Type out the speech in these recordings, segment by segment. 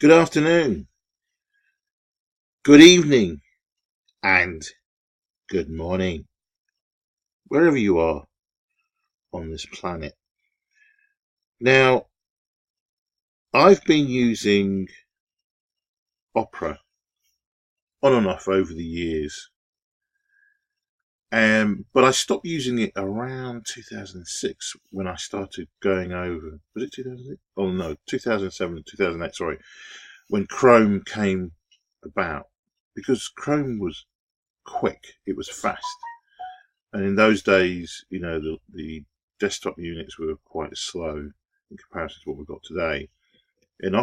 Good afternoon, good evening, and good morning, wherever you are on this planet. Now, I've been using Opera on and off over the years, but I stopped using it around 2006 when I started going over. Was it 2006? Oh no, 2007, 2008. Sorry, when Chrome came about, because Chrome was quick, it was fast. And in those days, the desktop units were quite slow in comparison to what we've got today. And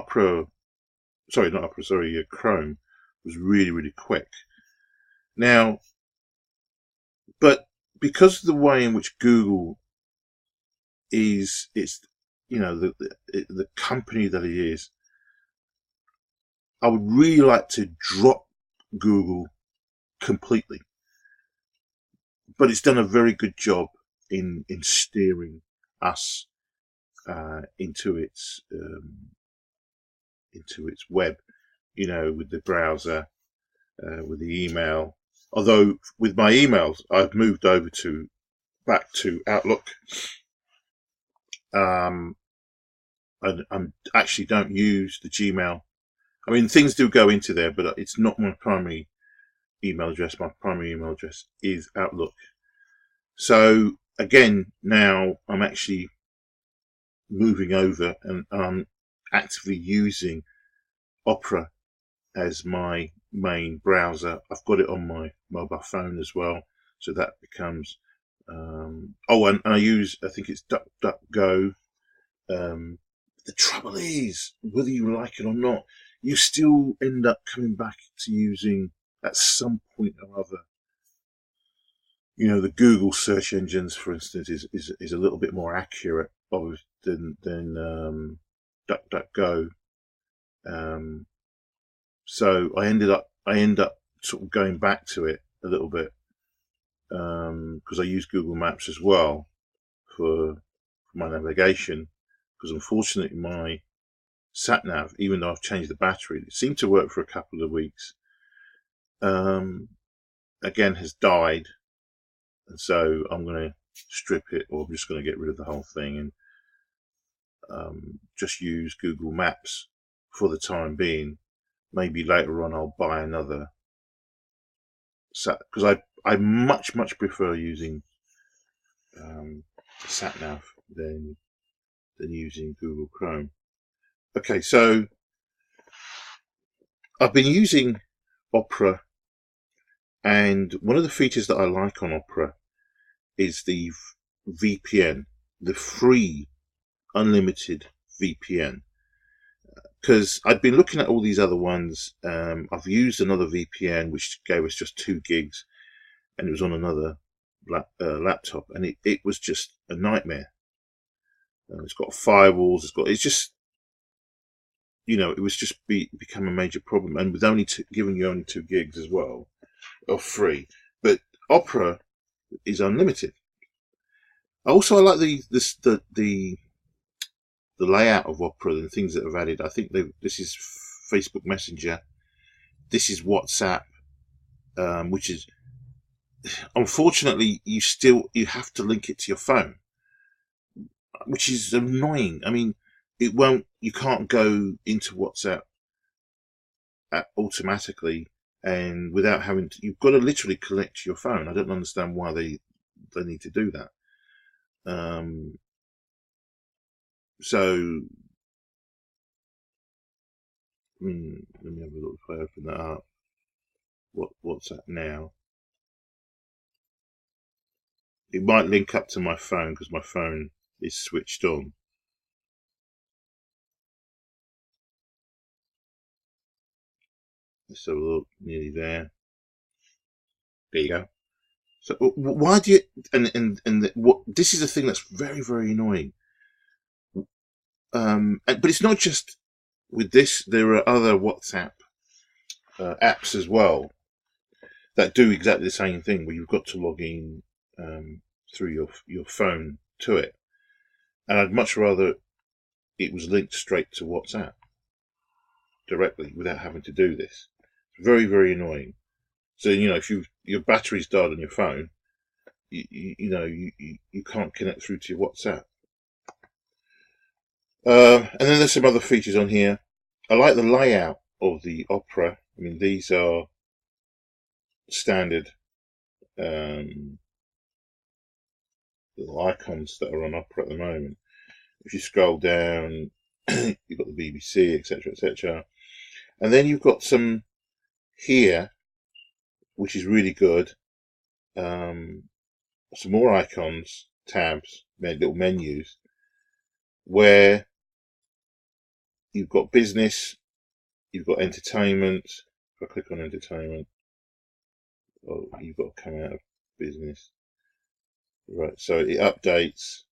Chrome was really, really quick. Now, but because of the way in which Google the company that it is, I would really like to drop Google completely. But it's done a very good job in steering us into its web, with the browser, with the email. Although with my emails, I've moved over back to Outlook. I actually don't use the Gmail. I mean, things do go into there, but it's not my primary email address. My primary email address is Outlook. So again, now I'm actually moving over and I'm actively using Opera as my main browser. I've got it on my mobile phone as well, so that becomes and I think it's DuckDuckGo. The trouble is, whether you like it or not, you still end up coming back to using, at some point or other, the Google search engines, for instance, is a little bit more accurate than DuckDuckGo. So I end up sort of going back to it a little bit, because I use Google Maps as well for my navigation. Because unfortunately, my sat nav, even though I've changed the battery, it seemed to work for a couple of weeks, again has died, and so I'm going to strip it, or I'm just going to get rid of the whole thing and just use Google Maps for the time being. Maybe later on I'll buy another because I much prefer using sat nav than using Google Chrome. Okay, so I've been using Opera, and one of the features that I like on Opera is the VPN, the free unlimited VPN. Because I'd been looking at all these other ones. I've used another VPN which gave us just 2 gigs, and it was on another laptop, and it was just a nightmare. It's got firewalls. It's just, it was just become a major problem, and with giving you only 2 gigs as well, of free. But Opera is unlimited. I like the layout of Opera and the things that have added. I think this is Facebook Messenger. This is WhatsApp, which is, unfortunately, you have to link it to your phone, which is annoying. I mean, you can't go into WhatsApp automatically, and without you've got to literally connect to your phone. I don't understand why they need to do that. So let me have a look if I open that up. What's that now? It might link up to my phone because my phone is switched on. Let's have a look. Nearly there. There you go. So why do you? This is a thing that's very, very annoying. But it's not just with this. There are other WhatsApp apps as well that do exactly the same thing, where you've got to log in through your phone to it. And I'd much rather it was linked straight to WhatsApp. directly without having to do this. It's very, very annoying. So, you know, if your battery's died on your phone, you can't connect through to your WhatsApp. And then there's some other features on here. I like the layout of the Opera. I mean, these are standard little icons that are on Opera at the moment. If you scroll down, you've got the BBC, etc., etc. And then you've got some here, which is really good. Some more icons, tabs, little menus, where you've got business, you've got entertainment. If I click on entertainment, oh, you've got to come out of business. Right, so it updates.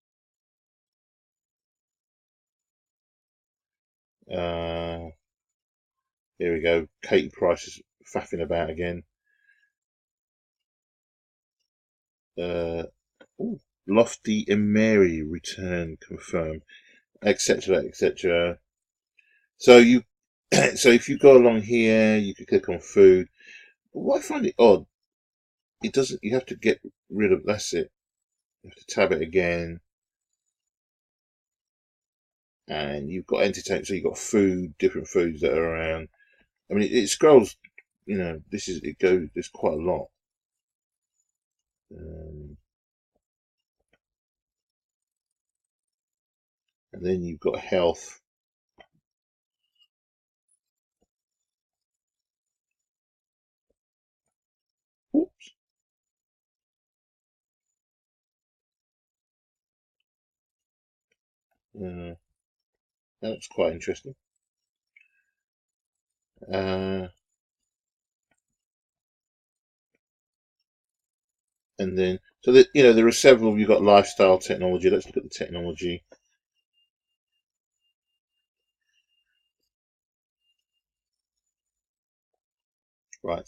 Here we go. Katie Price is faffing about again. Lofty and Mary return confirmed, etc., etc. So you, so if you go along here, you can click on food. But what I find it odd, it doesn't. You have to get rid of. That's it. You have to tab it again, and you've got entertainment. So you've got food, different foods that are around. I mean, it scrolls. You know, it goes. There's quite a lot. And then you've got health. Oops. That's quite interesting. And then, so that, you know, there are several. You've got lifestyle technology. Let's look at the technology. Right.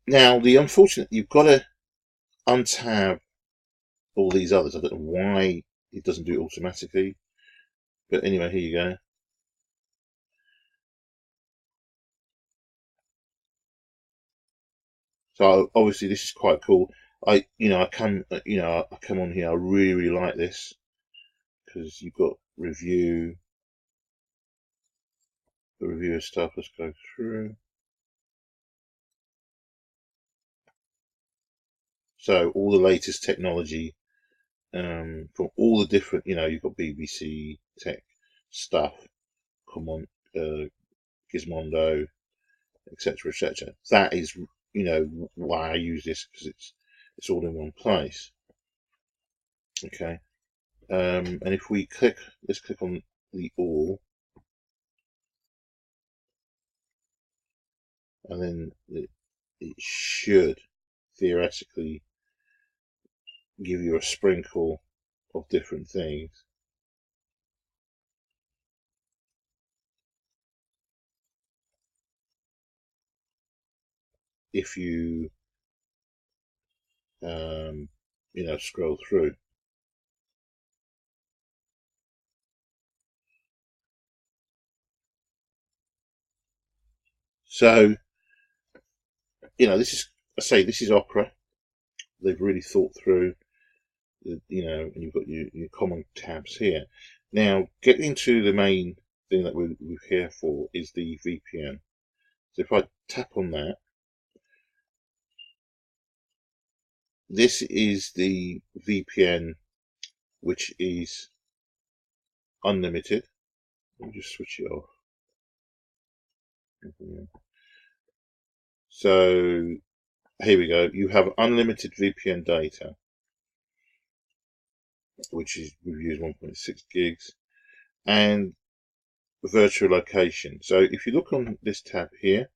Now the unfortunate, you've got to untab all these others. I don't know why it doesn't do it automatically, but anyway, here you go. So obviously this is quite cool. I come on here. I really like this because you've got review, the reviewer stuff. Let's go through. So all the latest technology from all the different, you've got BBC tech stuff, come on, Gizmondo, etc., etc. That is, why I use this, because it's all in one place. Okay, and if we let's click on the all, and then it should theoretically give you a sprinkle of different things. If you scroll through. So, this is Opera. They've really thought through, and you've got your common tabs here. Now, getting to the main thing that we're here for is the VPN. So if I tap on that, this is the VPN, which is unlimited. Let me just switch it off. So here we go. You have unlimited VPN data, which is we've used 1.6 gigs, and virtual location. So if you look on this tab here,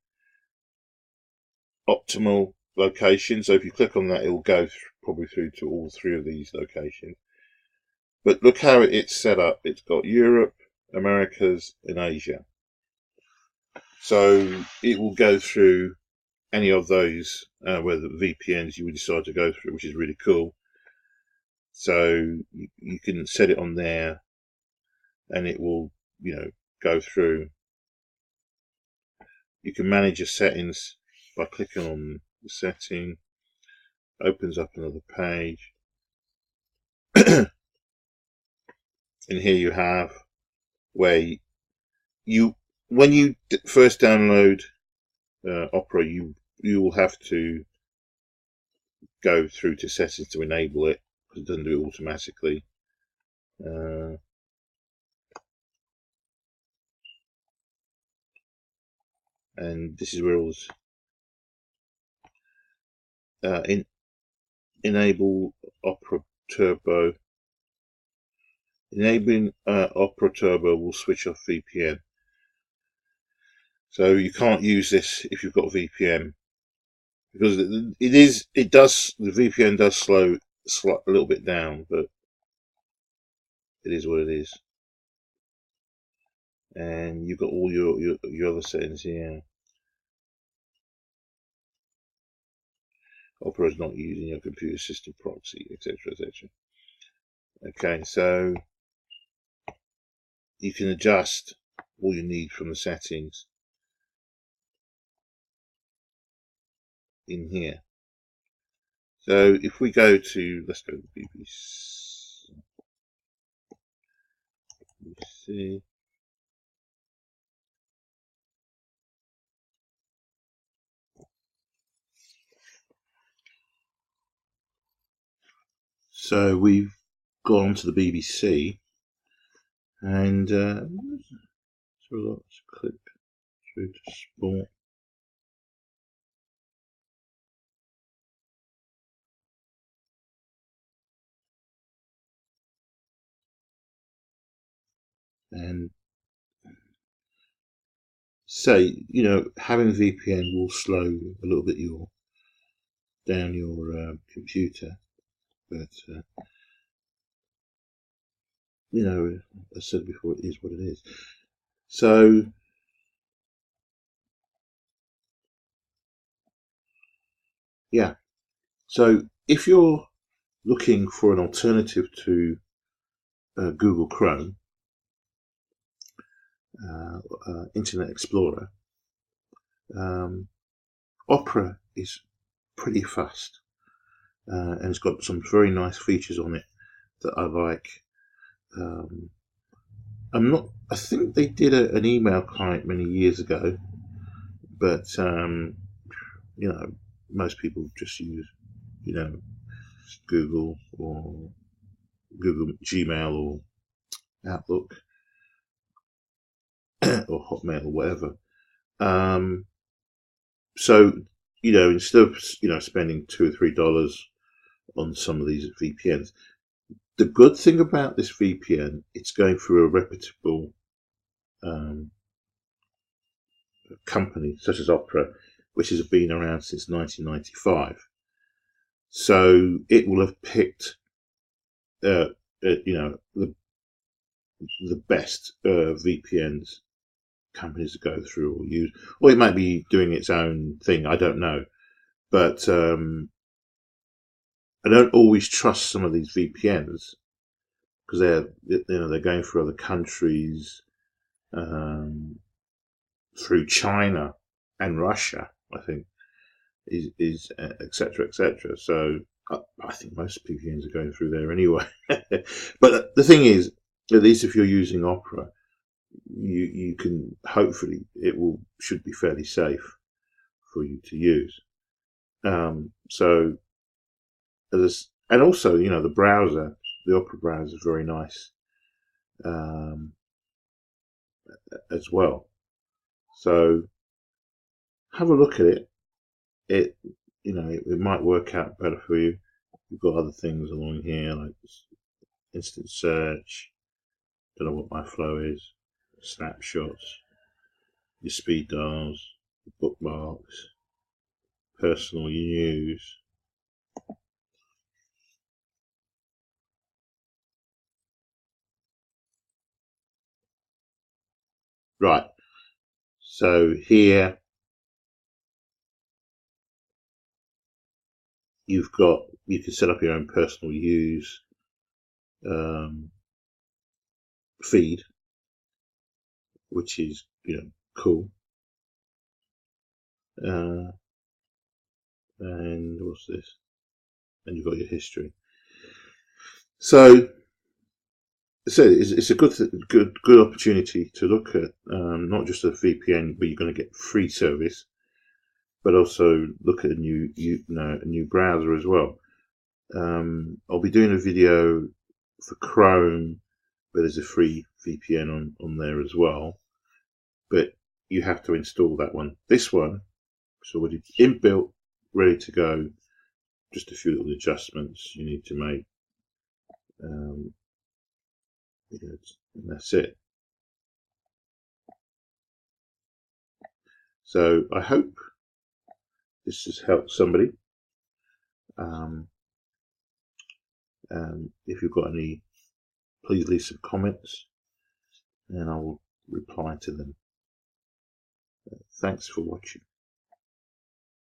optimal location. So if you click on that, it will go probably through to all three of these locations. But look how it's set up. It's got Europe, Americas, and Asia. So it will go through any of those where the VPNs you would decide to go through, which is really cool. So you can set it on there, and it will, go through you can manage your settings by clicking on the setting. Opens up another page. And here you have where you when you first download Opera, you will have to go through to settings to enable it, because it doesn't do it automatically. And this is where all this enable Opera Turbo. Enabling Opera Turbo will switch off VPN. So you can't use this if you've got VPN, because the VPN does slow a little bit down, but it is what it is. And you've got all your other settings here. Opera is not using your computer system proxy, etc., etc. Okay, so you can adjust all you need from the settings in here. So if we go to, let's go to BBC. So we've gone to the BBC, and so let's click through to sport. And say, having VPN will slow a little bit down your computer, but as I said before, it is what it is. So yeah, so if you're looking for an alternative to Google Chrome, Internet Explorer, Opera is pretty fast, and it's got some very nice features on it that I like. I think they did an email client many years ago, but most people just use Google or Google Gmail or Outlook or Hotmail or whatever. So instead of spending $2 or $3 on some of these VPNs, the good thing about this VPN, it's going through a reputable company such as Opera, which has been around since 1995. So it will have picked, the best VPNs companies to go through or use, or it might be doing its own thing. I don't know, but I don't always trust some of these VPNs because they're going through other countries, through China and Russia, I think, is etc. etc. So I think most VPNs are going through there anyway. But the thing is, at least if you're using Opera, you can, hopefully should be fairly safe for you to use. So and also the browser, the Opera browser is very nice as well. So have a look at it. It might work out better for you. You've got other things along here like instant search. Don't know what my flow is. Snapshots, your speed dials, bookmarks, personal news. Right. So here you can set up your own personal use feed, which is cool. and what's this? And you've got your history. So it's a good opportunity to look at not just a VPN, but you're going to get free service, but also look at a new browser as well. I'll be doing a video for Chrome, but there's a free VPN on there as well. But you have to install that one. This one is already inbuilt, ready to go. Just a few little adjustments you need to make. And that's it. So I hope this has helped somebody. If you've got any, please leave some comments and I will reply to them. Thanks for watching.